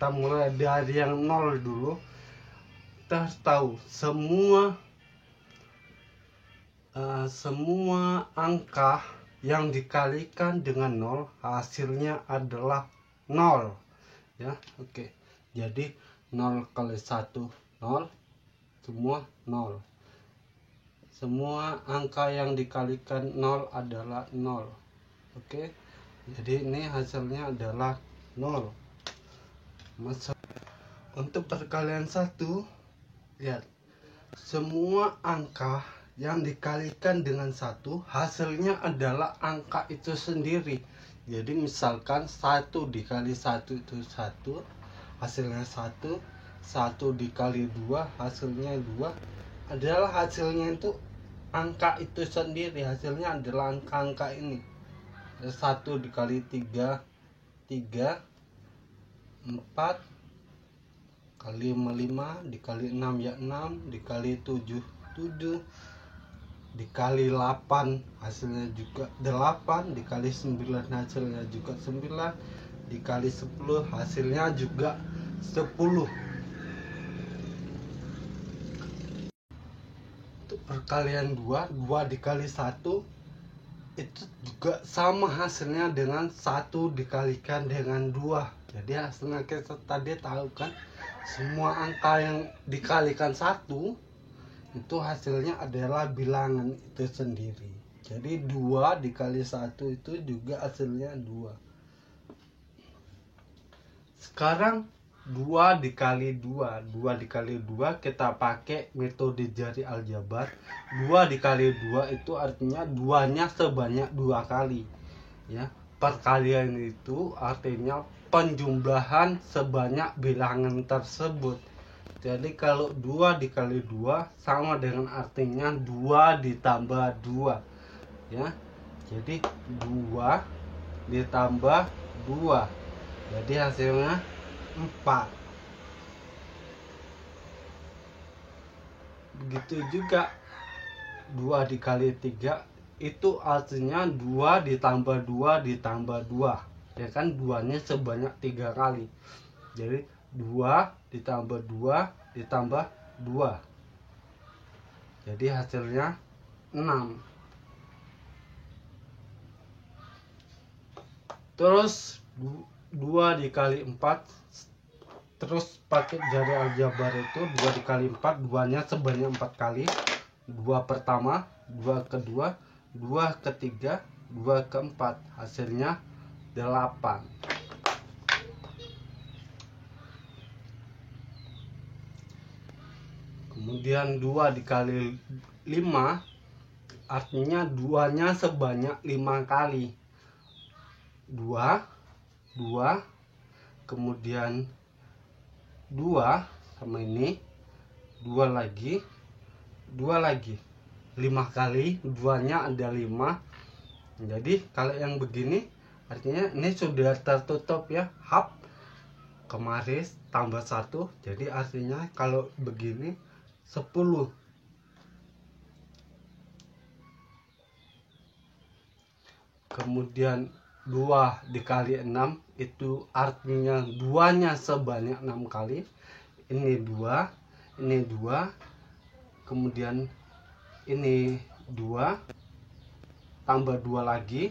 Kita mulai dari yang 0 dulu. Kita harus tahu semua angka yang dikalikan dengan 0 hasilnya adalah 0 ya. Oke, jadi 0 kali 1 0, semua 0. Semua angka yang dikalikan 0 adalah 0. Oke, jadi ini hasilnya adalah 0. Untuk perkalian 1, lihat, semua angka yang dikalikan dengan 1 hasilnya adalah angka itu sendiri. Jadi misalkan 1 dikali 1 itu 1, hasilnya 1. 1 dikali 2 hasilnya 2, adalah hasilnya itu angka itu sendiri. Hasilnya adalah angka-angka ini. 1 dikali 3 3, 4 kali 5 5, dikali 6 ya 6, dikali 7 7, dikali 8 hasilnya juga 8, dikali 9 hasilnya juga 9, dikali 10 hasilnya juga 10. Untuk perkalian 2 dikali 1 itu juga sama hasilnya dengan 1 dikalikan dengan 2. Jadi hasilnya kita tadi tahu kan, semua angka yang dikalikan 1 itu hasilnya adalah bilangan itu sendiri. Jadi 2 dikali 1 itu juga hasilnya 2. Sekarang 2 dikali 2 kita pakai metode jari aljabar. 2 dikali 2 itu artinya 2-nya sebanyak 2 kali ya. Perkalian itu artinya penjumlahan sebanyak bilangan tersebut. Jadi kalau 2 dikali 2 sama dengan artinya 2 ditambah 2 ya. Jadi 2 ditambah 2, jadi hasilnya 4. Begitu juga 2 dikali 3 itu artinya 2 ditambah 2 ditambah 2 ya kan, 2-nya sebanyak 3 kali. Jadi 2 ditambah 2 ditambah 2, jadi hasilnya 6. Terus 2 dikali 4, terus pakai jari aljabar itu 2 dikali 4, 2-nya sebanyak 4 kali. 2 pertama, 2 kedua, 2 ketiga, 2 keempat, hasilnya 8. Kemudian 2 dikali 5 artinya 2-nya sebanyak 5 kali. 2 kemudian 2 sama ini, 2 lagi 5 kali, 2-nya ada 5. Jadi kalau yang begini artinya ini sudah tertutup ya, hap kemarin tambah 1, jadi artinya kalau begini 10. Kemudian 2 dikali 6 itu artinya 2-nya sebanyak 6 kali. Ini 2, ini 2, kemudian ini 2, tambah 2 lagi,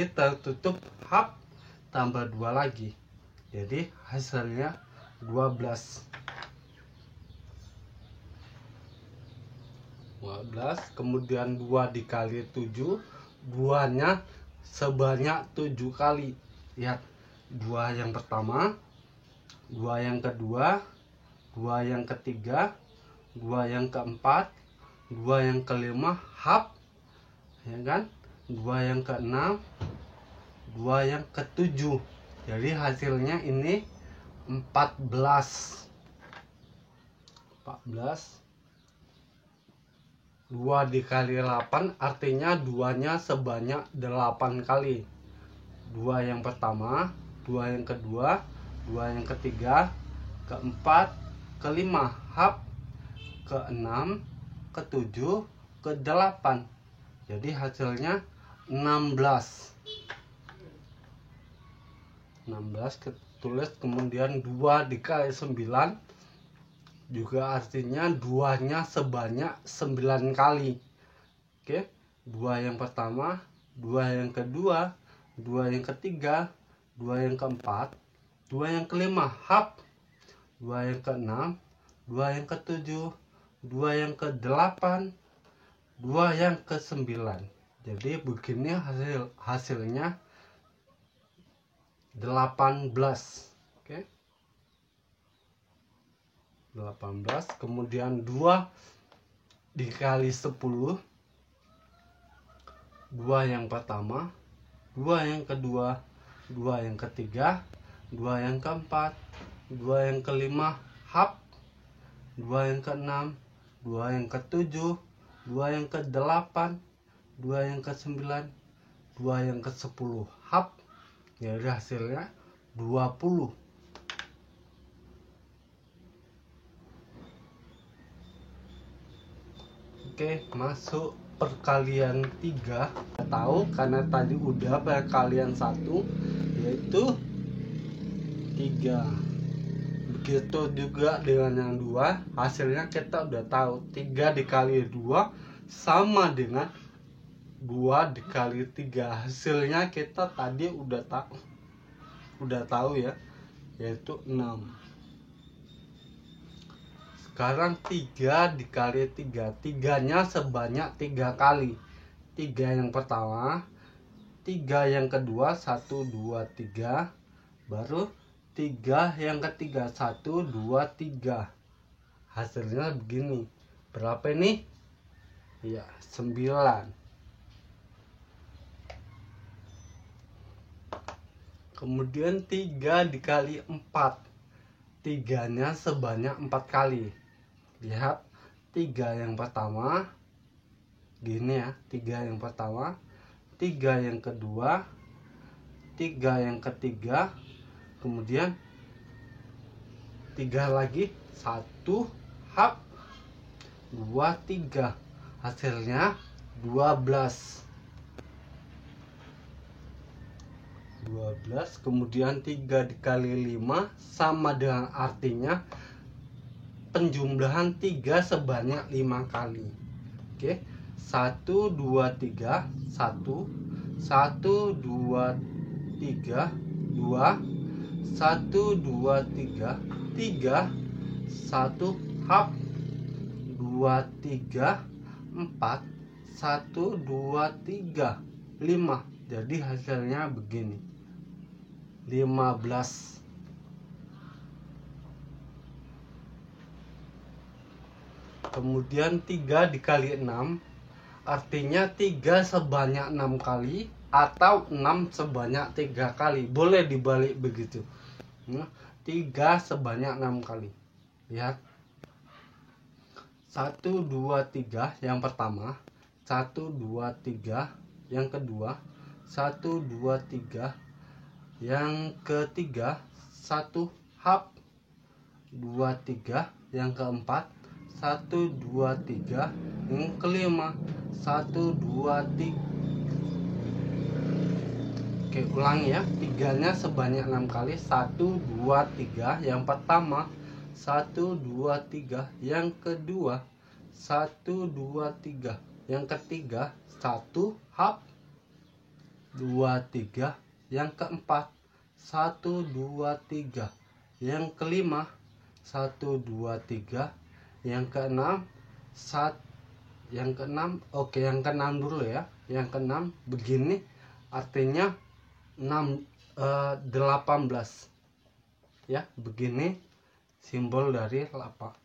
tertutup hap, tambah 2 lagi. Jadi hasilnya 12. 12, kemudian 2 dikali 7, 2-nya sebanyak 7 kali. Lihat, 2 yang pertama, 2 yang kedua, 2 yang ketiga, 2 yang keempat, 2 yang kelima, hap ya kan, 2 yang keenam, 2 yang ketujuh. Jadi hasilnya ini 14. 2 dikali 8 artinya 2-nya sebanyak 8 kali. 2 yang pertama, 2 yang kedua, 2 yang ketiga, keempat, kelima, hap, keenam, ketujuh, ke-8. Jadi hasilnya 16. 16 tulis, kemudian 2 dikali 9 juga artinya 2-nya sebanyak 9 kali. Oke, 2 yang pertama, 2 yang kedua, 2 yang ketiga, 2 yang keempat, 2 yang kelima, hap, 2 yang keenam, 2 yang ketujuh, 2 yang ke-8, 2 yang ke-9. Jadi begini hasilnya 18. Oke. 18, kemudian 2 dikali 10, 2 yang pertama, 2 yang kedua, 2 yang ketiga, 2 yang keempat, 2 yang kelima, hap, 2 yang keenam, 2 yang ketujuh, 2 yang ke-8, 2 yang ke-9, 2 yang ke-10, hap. Jadi hasilnya 20. Oke, masuk perkalian 3. Tahu karena tadi udah perkalian 1, yaitu 3. Begitu juga dengan yang 2, hasilnya kita udah tahu. 3 dikali 2 sama dengan 2 dikali 3. Hasilnya kita tadi udah tahu ya, yaitu 6. Sekarang 3 dikali 3, 3-nya sebanyak 3 kali. 3 yang pertama, 3 yang kedua, 1, 2, 3. Baru 3 yang ketiga, 1, 2, 3. Hasilnya begini. Berapa ini? Ya, 9. Kemudian 3 dikali 4. 3-nya sebanyak 4 kali. Lihat, 3 yang pertama gini ya, 3 yang pertama, 3 yang kedua, 3 yang ketiga, kemudian 3 lagi, 1, hap, 2, 3. Hasilnya 12. 12, kemudian 3 dikali 5 sama dengan artinya penjumlahan 3 sebanyak 5 kali. Oke, 1, 2, 3, 1, 1, 2, 3, 2, 1, 2, 3, 3, 1, hap, 2, 3, 4, 1, 2, 3, 5. Jadi hasilnya begini, 15. Kemudian 3 dikali 6, artinya 3 sebanyak 6 kali atau 6 sebanyak 3 kali. Boleh dibalik begitu. 3 sebanyak 6 kali. Lihat. 1, 2, 3 yang pertama, 1, 2, 3 yang kedua, 1, 2, 3 yang ketiga, 1, hap, 2, 3 yang keempat, 1, 2, 3 yang kelima, 1, 2, 3. Oke, ulangi ya. 3-nya sebanyak 6 kali. 1, 2, 3 yang pertama, 1, 2, 3 yang kedua, 1, 2, 3 yang ketiga, 1, hap, 2, 3 yang keempat, 1, 2, 3 yang kelima, 1, 2, 3 yang keenam, yang keenam. Oke, yang keenam dulu ya. Yang keenam begini, artinya 18 ya. Begini simbol dari 18.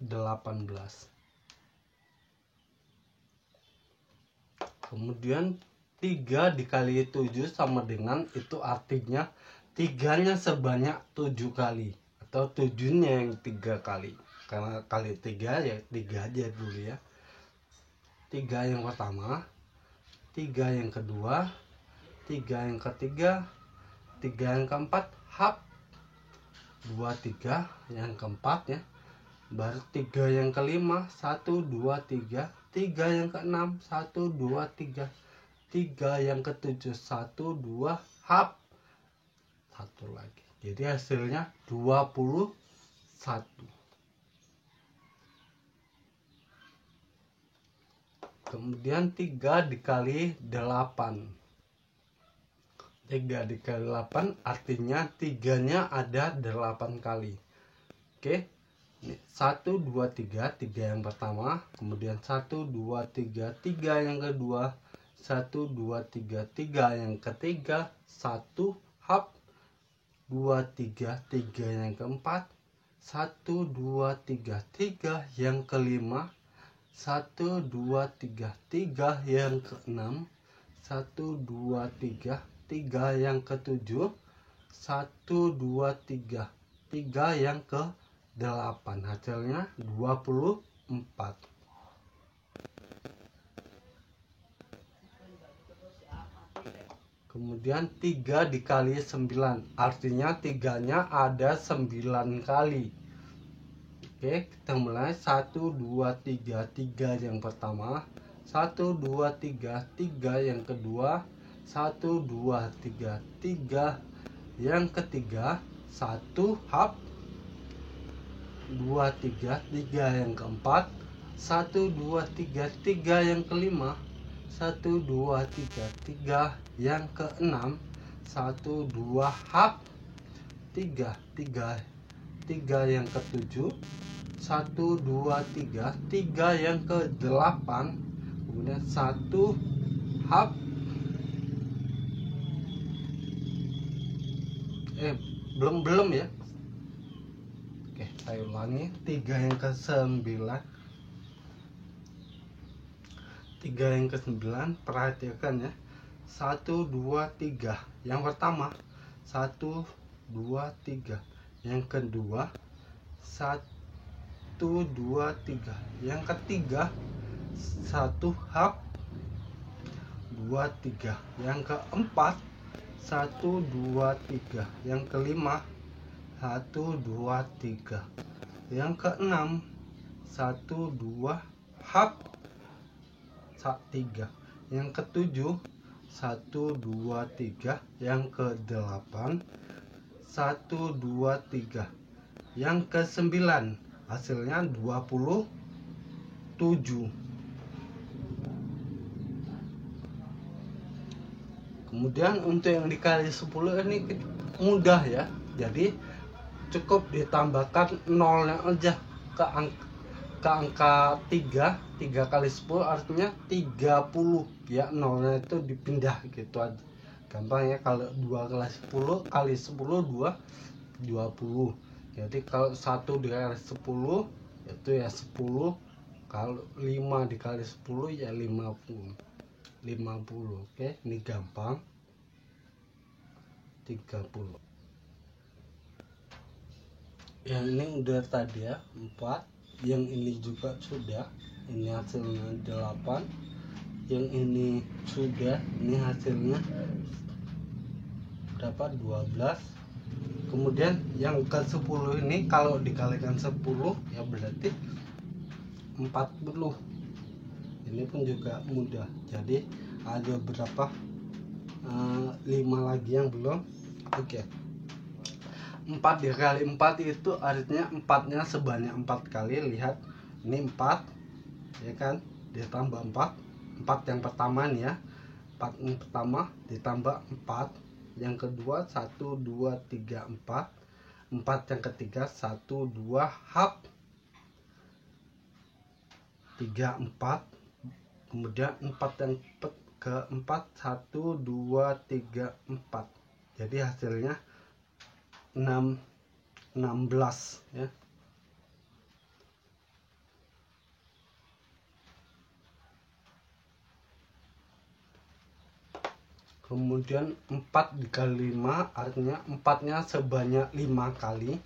Kemudian 3 dikali 7 sama dengan, itu artinya 3-nya sebanyak 7 kali, atau 7-nya yang 3 kali. Karena kali 3 ya 3 aja dulu ya. 3 yang pertama, 3 yang kedua, 3 yang ketiga, 3 yang keempat, hap, 2, 3 yang keempat ya. Baru 3 yang kelima, 1, 2, 3, 3 yang keenam, 1, 2, 3, 3 yang ketujuh, 1, 2, hap, 1 lagi. Jadi hasilnya 21. Kemudian 3 dikali 8. 3 dikali 8 artinya 3-nya ada 8 kali. Oke. 1, 2, 3. 3 yang pertama. Kemudian 1, 2, 3. 3 yang kedua. 1, 2, 3. 3 yang ketiga. 1 hap. 2, 3. 3 yang keempat. 1, 2, 3. 3 yang kelima. 1, 2, 3. 3 yang keenam. 1, 2, 3. 3 yang ketujuh. 1, 2, 3. 3 yang ke-8. Hasilnya 24. Kemudian 3 dikali 9. Artinya 3-nya ada 9 kali. Oke, kita mulai. 1, 2, 3. 3 yang pertama. 1, 2, 3. 3 yang kedua. 1, 2, 3. 3 yang ketiga. 1 hap. 2, 3. 3 yang keempat. 1, 2, 3. 3 yang kelima. 1, 2, 3. 3 yang keenam. 1, 2 hap. 3 yang ketujuh. 1, 2, 3. 3 yang ke-8. Kemudian 1 hap. Belum ya. Oke, saya ulangi. 3 yang ke-9. 3 yang ke-9. Perhatikan ya. 1, 2, 3. Yang pertama. 1, 2, 3. Yang kedua. 1, 2, 3. Yang ketiga. 1 hap. 2, 3. Yang keempat. 1, 2, 3. Yang kelima. 1, 2, 3. Yang keenam. 1, 2 hap. 3. Yang ketujuh. 1, 2, 3. Yang ke-8. 1, 2, 3. Yang ke-9. Hasilnya 27. Kemudian untuk yang dikali 10 ini mudah ya. Jadi cukup ditambahkan nolnya aja ke angka 3. 3 kali 10 artinya 30 ya, nolnya itu dipindah gitu aja. Gampang ya. Kalau 2 kali 10 kali 10 20. Jadi kalau 1 dikali 10 itu ya 10. Kalau 5 dikali 10 ya 50. Oke, ini gampang. 30. Yang ini udah tadi ya, 4. Yang ini juga sudah. Ini hasilnya 8. Yang ini sudah. Ini hasilnya berapa? 12. Kemudian yang ke-10 ini kalau dikalikan 10 ya berarti 40. Ini pun juga mudah. Jadi ada berapa? 5 lagi yang belum. Oke. 4 dikali 4 itu artinya 4-nya sebanyak 4 kali. Lihat, ini 4 ya kan, ditambah 4. 4 yang pertama nih ya. 4 yang pertama ditambah 4 yang kedua. 1, 2, 3, 4. 4 yang ketiga. 1, 2 hap. 3, 4. Kemudian 4 yang keempat. 1, 2, 3, 4. Jadi hasilnya 16 ya. Kemudian 4 dikali 5 artinya 4-nya sebanyak 5 kali.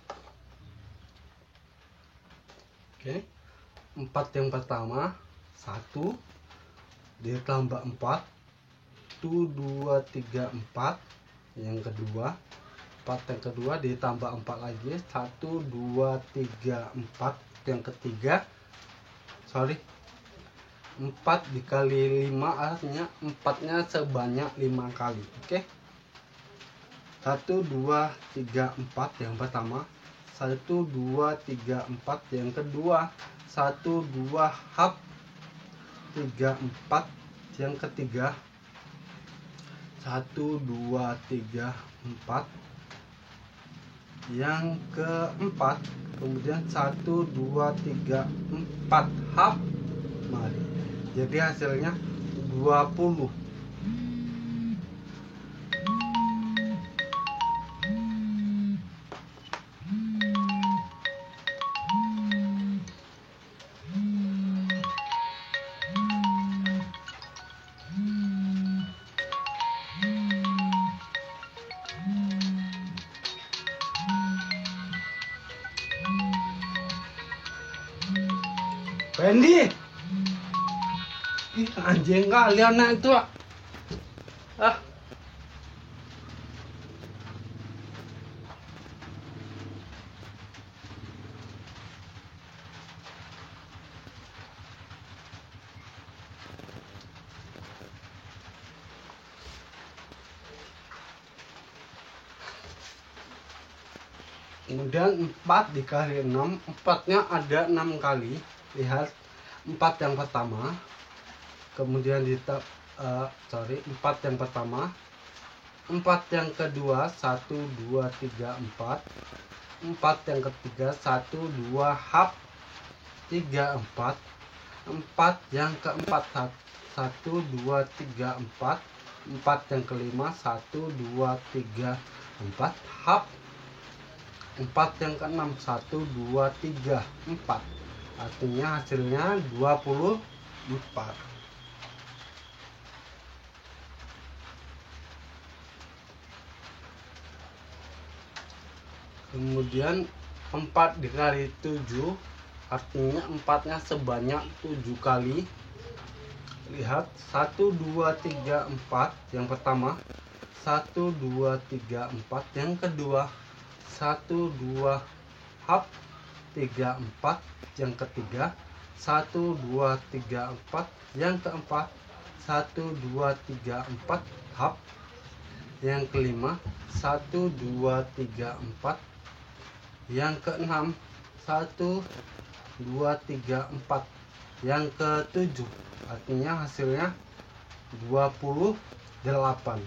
Oke. 4 yang pertama 1 ditambah 4. 1, 2, 3, 4. Yang kedua 4 yang kedua ditambah 4 lagi. 1, 2, 3, 4. Yang ketiga 4 dikali 5 artinya 4-nya sebanyak 5 kali. Oke. 1 2 3 4 yang pertama, 1 2 3 4 yang kedua, 1 2 hap 3 4 yang ketiga, 1 2 3 4 yang keempat, kemudian 1 2 3 4 hap mari. Jadi hasilnya 20. Pendi, ih anjing kalian itu ah. Kemudian 4 dikali 6, 4-nya ada 6 kali. Lihat 4 yang pertama, kemudian 4 yang pertama, 4 yang kedua, 1 2 3 4, 4 yang ketiga, 1 2 hap 3 4, 4 yang keempat, 1 2 3 4, 4 yang kelima, 1 2 3 4 hap, 4 yang keenam, 1 2 3 4. Artinya hasilnya 24. Kemudian 4 dikali 7, artinya 4-nya sebanyak 7 kali. Lihat 1 2 3 4 yang pertama, 1 2 3 4 yang kedua, 1 2 hap 3 4 yang ketiga, 1 2 3 4 yang keempat, 1 2 3 4 hap yang kelima, 1 2 3 4 yang keenam, 1 2 3 4 yang ketujuh. Artinya hasilnya 28.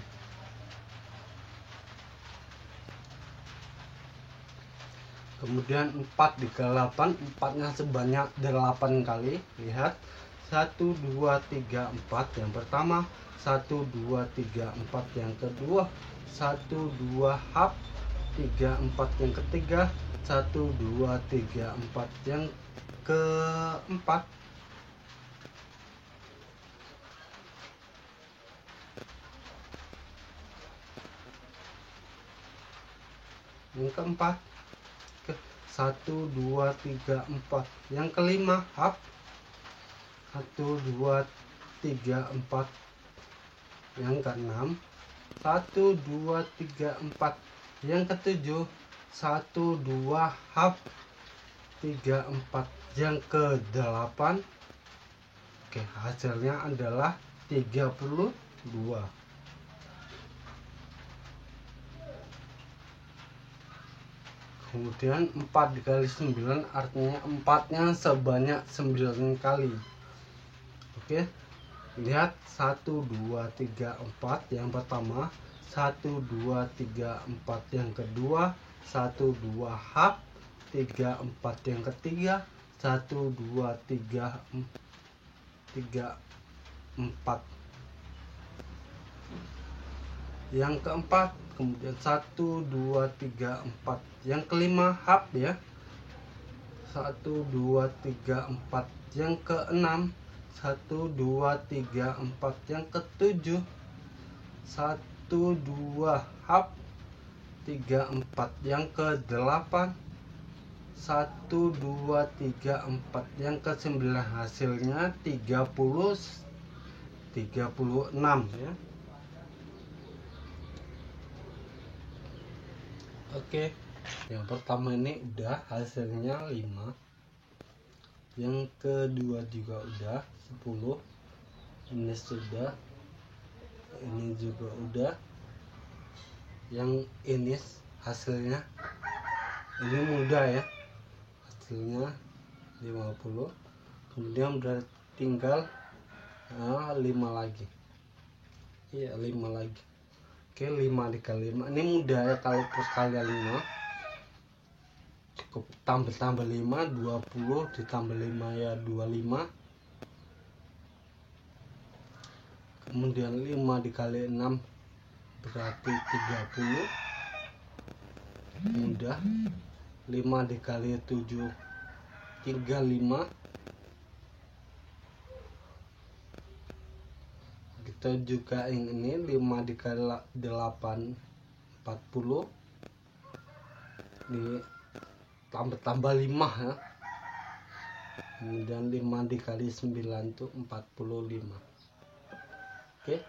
Kemudian 4 dikali 8, 4-nya sebanyak 8 kali. Lihat 1 2 3 4 yang pertama, 1 2 3 4 yang kedua, 1 2 hap 3 4 yang ketiga, 1 2 3 4 yang keempat, yang keempat, 1 2 3 4 yang kelima hap 1 2 3 4 yang keenam, 1 2 3 4 yang ketujuh, 1 2 hap 3 4 yang ke-8. Oke, hasilnya adalah 32. Kemudian 4 dikali 9, artinya 4-nya sebanyak 9 kali. Oke, lihat 1 2 3 4 yang pertama, 1 2 3 4 yang kedua, 1 2 hap 3 4 yang ketiga, 1 2 3 4 yang keempat, kemudian 1 2 3 4 yang kelima hap ya, 1 2 3 4 yang keenam, 1 2 3 4 yang ketujuh, 1 2 hap 3 4 yang ke-8, 1 2 3 4 yang ke-9. Hasilnya 36 ya. Oke, yang pertama ini udah, hasilnya 5. Yang kedua juga udah 10. Ini sudah, ini juga udah. yang ini hasilnya ini mudah ya, hasilnya 50. Kemudian berarti tinggal 5 lagi. Iya, 5 lagi. Oke, 5 dikali 5 ini mudah ya. Kalau perkalian 5 cukup tambah 5, 20 ditambah 5 ya 25. Kemudian 5 dikali 6 berarti 30. Mudah. 5 dikali 7 35. Kita juga ini 5 dikali 8 40. Ini tambah 5 ya. Kemudian 5 dikali 9 itu 45. Oke.